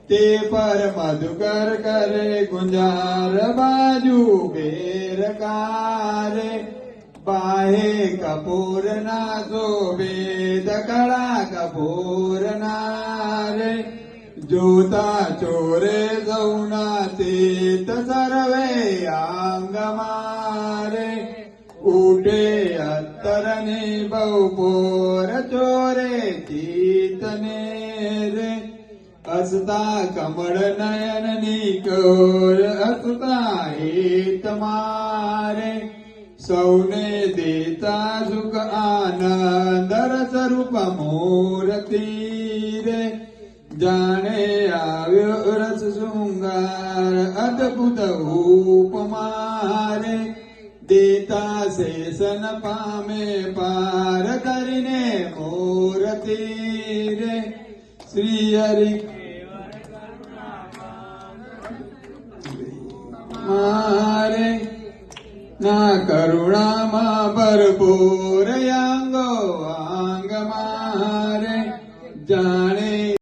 તે પર મધુકર કરે ગુંજાર બાજુ બેરકારે બાહે કપૂર ના શોભે દકડા કપૂર ના રે જોતા ચોરે સૌના તીત સર્વે આંગ મારે ઉઠે અત્તરની બહુપોર ચોરે ચિતને રે હસતા કમળ નયન નિકોર હસતા હિત મારે સૌને દેતા સુખ આનંદ સ્વરૂપ મૂર્તિ રે જાણે આવ્યો રસ શૃંગાર અદભુત ઉપમારે દેતા શેષન પામે પાર કરીને મૂર્તિ રે શ્રી હરિ મારે ના કરુણામાં ભરપૂર આંગો આંગ મારે જા